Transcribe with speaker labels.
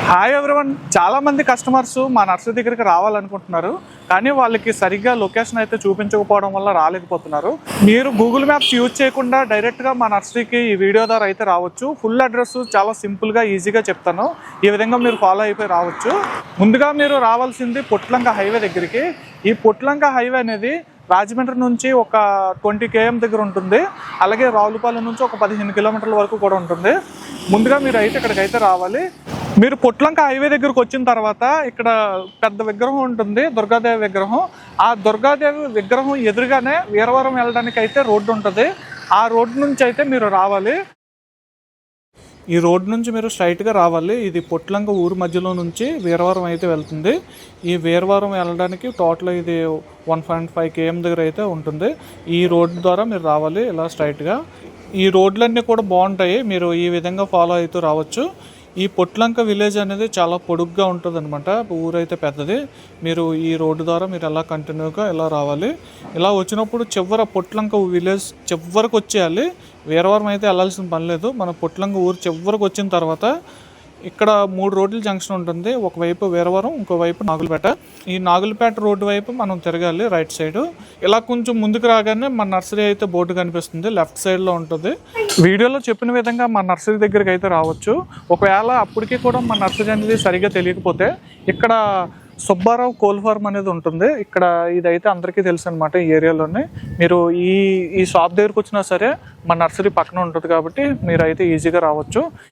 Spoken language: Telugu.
Speaker 1: హాయ్ ఎవ్రీవన్, చాలా మంది కస్టమర్స్ మా నర్సరీ దగ్గరికి రావాలనుకుంటున్నారు, కానీ వాళ్ళకి సరిగ్గా లొకేషన్ అయితే చూపించకపోవడం వల్ల రాలేకపోతున్నారు. మీరు గూగుల్ మ్యాప్స్ యూజ్ చేయకుండా డైరెక్ట్గా మా నర్సరీకి ఈ వీడియో ద్వారా అయితే రావచ్చు. ఫుల్ అడ్రస్ చాలా సింపుల్గా ఈజీగా చెప్తాను. ఈ విధంగా మీరు ఫాలో అయిపోయి రావచ్చు. ముందుగా మీరు రావాల్సింది పొట్లంక హైవే దగ్గరికి. ఈ పొట్లంక హైవే అనేది రాజమండ్రి నుంచి ఒక 20 km దగ్గర ఉంటుంది. అలాగే రావులపాలెం నుంచి ఒక 15 కిలోమీటర్ల వరకు కూడా ఉంటుంది. ముందుగా మీరు అయితే ఇక్కడికైతే రావాలి. మీరు పొట్లంక హైవే దగ్గరకు వచ్చిన తర్వాత ఇక్కడ పెద్ద విగ్రహం ఉంటుంది, దుర్గాదేవి విగ్రహం. ఆ దుర్గాదేవి విగ్రహం ఎదురుగానే వీరవరం వెళ్ళడానికి అయితే రోడ్డు ఉంటుంది. ఆ రోడ్డు నుంచి అయితే మీరు రావాలి. ఈ రోడ్ నుంచి మీరు స్ట్రైట్గా రావాలి. ఇది పొట్లంక ఊరు మధ్యలో నుంచి వీరవరం అయితే వెళ్తుంది. ఈ వీరవరం వెళ్ళడానికి టోటల్ ఇది 1.5 km దగ్గర అయితే ఉంటుంది. ఈ రోడ్డు ద్వారా మీరు రావాలి ఇలా స్ట్రైట్గా. ఈ రోడ్లన్నీ కూడా బాగుంటాయి, మీరు ఈ విధంగా ఫాలో అవుతూ రావచ్చు. ఈ పొట్లంక విలేజ్ అనేది చాలా పొడుగ్గా ఉంటుంది అనమాట. ఊరైతే పెద్దది. మీరు ఈ రోడ్డు ద్వారా మీరు ఎలా కంటిన్యూగా ఇలా రావాలి. ఇలా వచ్చినప్పుడు పొట్లంక విలేజ్ చివరికి వచ్చేయాలి. వీరవరం అయితే వెళ్ళాల్సిన పని లేదు. మన పొట్లంక ఊరు చివరికి వచ్చిన తర్వాత ఇక్కడ 3 రోడ్ల జంక్షన్ ఉంటుంది. ఒకవైపు వీరవరం, ఇంకోవైపు నాగులపేట. ఈ నాగులపేట రోడ్డు వైపు మనం తిరగాలి రైట్ సైడ్. ఇలా కొంచెం ముందుకు రాగానే మన నర్సరీ అయితే బోర్డు కనిపిస్తుంది, లెఫ్ట్ సైడ్లో ఉంటుంది. వీడియోలో చెప్పిన విధంగా మన నర్సరీ దగ్గరికి అయితే రావచ్చు. ఒకవేళ అప్పటికీ కూడా మన నర్సరీ అనేది సరిగ్గా తెలియకపోతే ఇక్కడ సుబ్బారావు కోల్ ఫార్మ్ అనేది ఉంటుంది. ఇక్కడ ఇదైతే అందరికీ తెలుసు అనమాట ఈ ఏరియాలోనే. మీరు ఈ షాప్ దగ్గరకు వచ్చినా సరే మన నర్సరీ పక్కన ఉంటుంది కాబట్టి మీరు అయితే ఈజీగా రావచ్చు.